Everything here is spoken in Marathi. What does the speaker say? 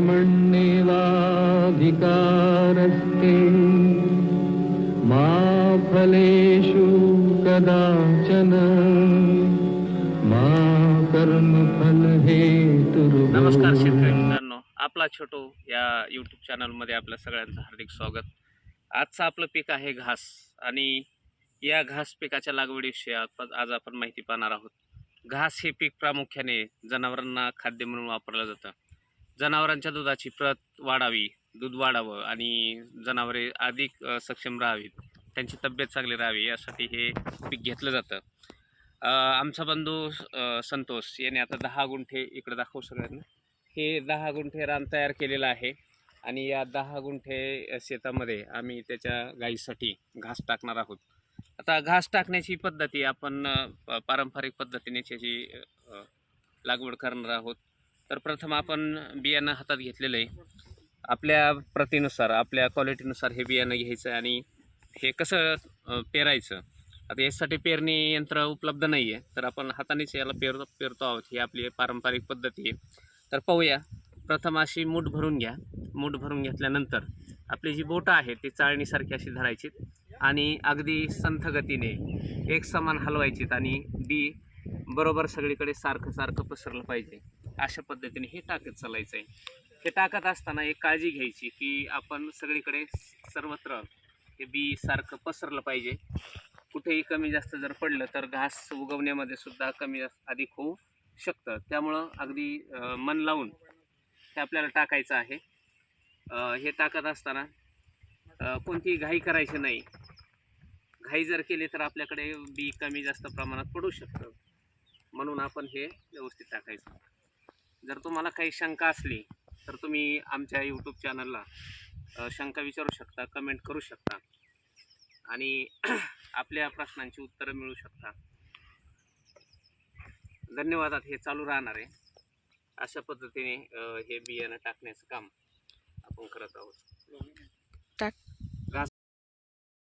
कर्मण्येवाधिकारस्ते मा फलेषु कदाचन मा कर्मफलहेतुर्भुः। नमस्कार शेतकरी मित्रांनो, आपला छोटू या यूट्यूब चॅनलमध्ये आपल्या सगळ्यांचं हार्दिक स्वागत. आजचं आपलं पीक आहे घास आणि या घास पिकाच्या लागवडीविषयी आज आपण माहिती पाहणार आहोत. घास हे पीक प्रामुख्याने जनावरांना खाद्य म्हणून वापरलं जातं. जनावरांच्या दुधाची प्रत वाढावी, दूध वाढावं आणि जनावरे अधिक सक्षम राहावीत, त्यांची तब्येत चांगली राहावी यासाठी हे पीक घेतलं जातं. आमचा बंधू संतोष याने आता 10 गुंठे इकडे दाखवू सगळ्यांना. हे 10 गुंठे रान तयार केलेलं आहे आणि या 10 गुंठे शेतामध्ये आम्ही त्याच्या गाईसाठी घास टाकणार आहोत. आता घास टाकण्याची पद्धती आपण पारंपरिक पद्धतीने त्याची लागवड करणार आहोत. तर प्रथम आपण बियाणं हातात घेतलेलं आहे. आपल्या प्रतीनुसार, आपल्या क्वालिटीनुसार हे बियाणं घ्यायचं आणि हे कसं पेरायचं. आता यासाठी पेरणी यंत्र उपलब्ध नाही आहे, तर आपण हातानेच याला पेरतो आहोत. ही आपली पारंपरिक पद्धती आहे. तर पाहूया. प्रथम अशी मूठ भरून घ्या. मूठ भरून घेतल्यानंतर आपली जी बोटं आहे ती चाळणीसारखी अशी धरायची आणि अगदी संथ गतीने एक समान हलवायचीत आणि बी बरोबर सगळीकडे सारखं पसरलं पाहिजे. अशा पद्धतीने हे टाकत चालायचं आहे. हे टाकत असताना एक काळजी घ्यायची की आपण सगळीकडे सर्वत्र हे बी सारखं पसरलं पाहिजे. कुठेही कमी जास्त जर पडलं तर घास उगवण्यामध्ये सुद्धा कमी अधिक होऊ शकतं. त्यामुळं अगदी मन लावून हे आपल्याला टाकायचं आहे. हे टाकत असताना कोणतीही घाई करायची नाही. घाई जर केली तर आपल्याकडे बी कमी जास्त प्रमाणात पडू शकतं, म्हणून आपण हे व्यवस्थित टाकायचं. जर तुम्हाला काही शंका असली तर तुम्ही आमच्या यूट्यूब चॅनलला शंका विचारू शकता, कमेंट करू शकता आणि आपल्या प्रश्नांची उत्तरं मिळू शकता. धन्यवाद. हे चालू राहणार आहे. अशा पद्धतीने हे बियाणं टाकण्याचं काम आपण करत आहोत.